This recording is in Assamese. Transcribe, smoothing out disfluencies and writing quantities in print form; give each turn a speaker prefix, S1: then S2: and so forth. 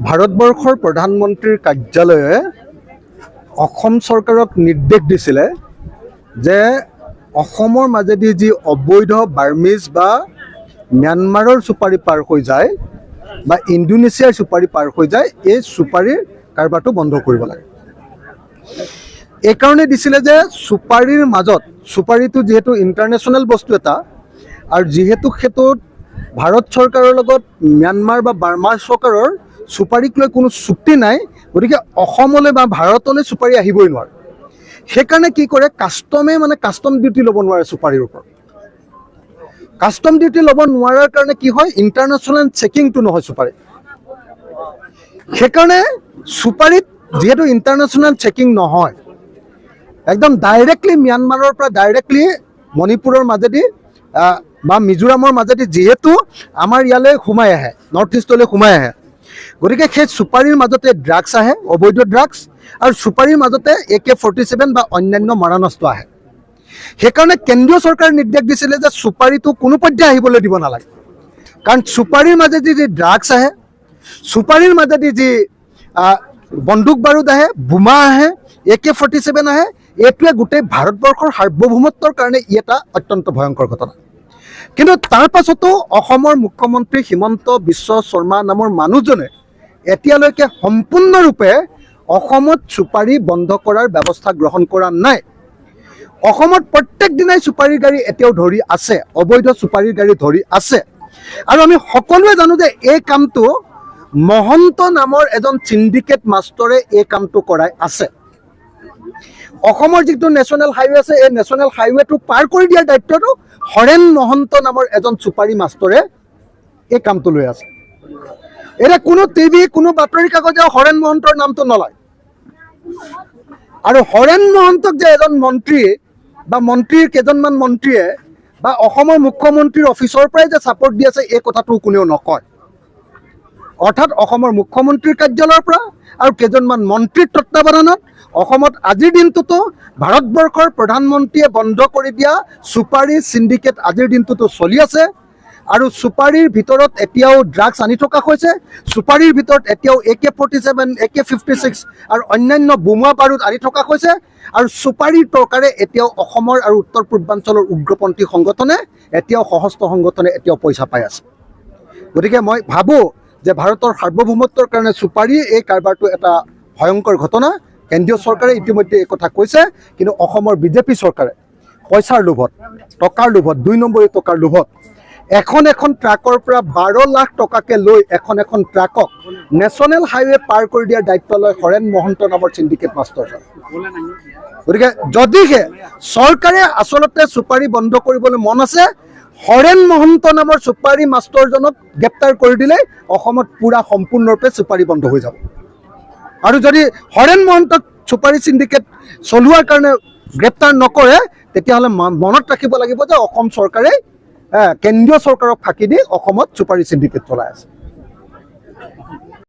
S1: ভাৰতবৰ্ষৰ প্ৰধানমন্ত্ৰীৰ কাৰ্যালয়ে অসম চৰকাৰক নিৰ্দেশ দিছিলে যে অসমৰ মাজেদি যি অবৈধ বাৰ্মিজ বা ম্যানমাৰৰ চুপাৰি পাৰ হৈ যায় বা ইণ্ডোনেছিয়াৰ চুপাৰি পাৰ হৈ যায়, এই চুপাৰিৰ কাৰবাৰটো বন্ধ কৰিব লাগে। এই কাৰণে দিছিলে যে চুপাৰিৰ মাজত, চুপাৰিটো যিহেতু ইণ্টাৰনেশ্যনেল বস্তু এটা আৰু যিহেতু সেইটোত ভাৰত চৰকাৰৰ লগত ম্যানমাৰ বা বাৰ্মাৰ চৰকাৰৰ চুপাৰিক লৈ কোনো চুক্তি নাই, গতিকে অসমলৈ বা ভাৰতলৈ চুপাৰি আহিবই নোৱাৰে। সেইকাৰণে কি কৰে, কাষ্টম ডিউটি ল'ব নোৱাৰে চুপাৰিৰ ওপৰত। কাষ্টম ডিউটি ল'ব নোৱাৰাৰ কাৰণে কি হয়, ইণ্টাৰনেশ্যনেল চেকিংটো নহয় চুপাৰি। সেইকাৰণে চুপাৰিত যিহেতু ইণ্টাৰনেশ্যনেল চেকিং নহয়, একদম ডাইৰেক্টলি ম্যানমাৰৰ পৰা ডাইৰেক্টলি মণিপুৰৰ মাজেদি বা মিজোৰামৰ মাজেদি যিহেতু আমাৰ ইয়ালৈ সোমাই আহে, নৰ্থ ইষ্টলৈ সোমাই আহে, গতিকে সেই চুপাৰিৰ মাজতে ড্ৰাগছ আহে, অবৈধ ড্ৰাগছ, আৰু চুপাৰিৰ মাজতে AK-47 বা অন্যান্য মাৰণাস্ত্ৰ আহে। সেইকাৰণে কেন্দ্ৰীয় চৰকাৰে নিৰ্দেশ দিছিলে যে চুপাৰিটো কোনো পৰ্যায়ে আহিবলৈ দিব নালাগে, কাৰণ চুপাৰিৰ মাজেদি যি ড্ৰাগছ আহে, চুপাৰিৰ মাজেদি যি বন্দুক বাৰুদ আহে, বোমা আহে, AK-47 আহে, এইটোৱে গোটেই ভাৰতবৰ্ষৰ সাৰ্বভৌমত্বৰ কাৰণে ই এটা অত্যন্ত ভয়ংকৰ ঘটনা। কিন্তু তাৰ পাছতো অসমৰ মুখ্যমন্ত্ৰী হিমন্ত বিশ্ব শৰ্মা নামৰ মানুহজনে এতিয়ালৈকে সম্পূৰ্ণৰূপে অসমত চুপাৰি বন্ধ কৰাৰ ব্যৱস্থা গ্ৰহণ কৰা নাই। অসমত প্ৰত্যেক দিনাই চুপাৰিৰ গাড়ী এতিয়াও ধৰি আছে, অবৈধ চুপাৰিৰ গাড়ী ধৰি আছে। আৰু আমি সকলোৱে জানো যে এই কামটো মহন্ত নামৰ এজন চিণ্ডিকেট মাষ্টৰে এই কামটো কৰাই আছে। অসমৰ যিটো নেশ্যনেল হাইৱে আছে, এই নেশ্যনেল হাইৱেটো পাৰ কৰি দিয়াৰ দায়িত্বটো হৰেণ মহন্ত নামৰ এজন চুপাৰি মাষ্টৰে এই কামটো লৈ আছে। এতিয়া কোনো টিভি, কোনো বাতৰি কাকতে হৰেণ মহন্তৰ নামটো নলয়। আৰু হৰেণ মহন্তক যে এজন মন্ত্ৰী বা মন্ত্ৰীৰ কেইজনমান মন্ত্ৰীয়ে বা অসমৰ মুখ্যমন্ত্ৰীৰ অফিচৰ পৰাই যে ছাপৰ্ট দি আছে, এই কথাটো কোনেও নকয়। অৰ্থাৎ অসমৰ মুখ্যমন্ত্ৰীৰ কাৰ্যালয়ৰ পৰা আৰু কেইজনমান মন্ত্ৰীৰ তত্বাৱধানত অসমত আজিৰ দিনটোতো ভাৰতবৰ্ষৰ প্ৰধানমন্ত্ৰীয়ে বন্ধ কৰি দিয়া চুপাৰি চিণ্ডিকেট আজিৰ দিনটোতো চলি আছে। আৰু চুপাৰিৰ ভিতৰত এতিয়াও ড্ৰাগছ আনি থকা হৈছে, চুপাৰিৰ ভিতৰত এতিয়াও AK-47, AK-56 আৰু অন্যান্য বোমা বাৰুদ আনি থকা হৈছে। আৰু চুপাৰিৰ টকাৰে এতিয়াও অসমৰ আৰু উত্তৰ পূৰ্বাঞ্চলৰ উগ্ৰপন্থী সংগঠনে, এতিয়াও সশস্ত্ৰ সংগঠনে এতিয়াও পইচা পাই আছে। গতিকে মই ভাবোঁ যে ভাৰতৰ সাৰ্বভৌমত্বৰ কাৰণে চুপাৰি এই কাৰবাৰটো এটা ভয়ংকৰ ঘটনা। কেন্দ্ৰীয় চৰকাৰে ইতিমধ্যে এই কথা কৈছে, কিন্তু অসমৰ বিজেপি চৰকাৰে পইচাৰ লোভত, টকাৰ লোভত, 2 নম্বৰী টকাৰ লোভত এখন ট্ৰাকৰ পৰা 12 লাখ টকাকে লৈ এখন ট্ৰাকক নেশ্যনেল হাইৱে পাৰ কৰি দিয়াৰ দায়িত্ব লয় হৰেণ মহন্ত নামৰ চিণ্ডিকেট মাষ্টৰজন। গতিকে যদিহে চৰকাৰে আচলতে চুপাৰি বন্ধ কৰিবলৈ মন আছে, হৰেণ মহন্ত নামৰ চুপাৰি মাষ্টৰজনক গ্ৰেপ্তাৰ কৰি দিলেই অসমত পুৰা সম্পূৰ্ণৰূপে চুপাৰি বন্ধ হৈ যাব। আৰু যদি হৰেণ মহন্তক চুপাৰি চিণ্ডিকেট চলোৱাৰ কাৰণে গ্ৰেপ্তাৰ নকৰে, তেতিয়াহ'লে মনত ৰাখিব লাগিব যে অসম চৰকাৰে কেন্দ্ৰীয় চৰকাৰক ফাঁকি দি অসমত চুপাৰি চিণ্ডিকেট চলাই আছে।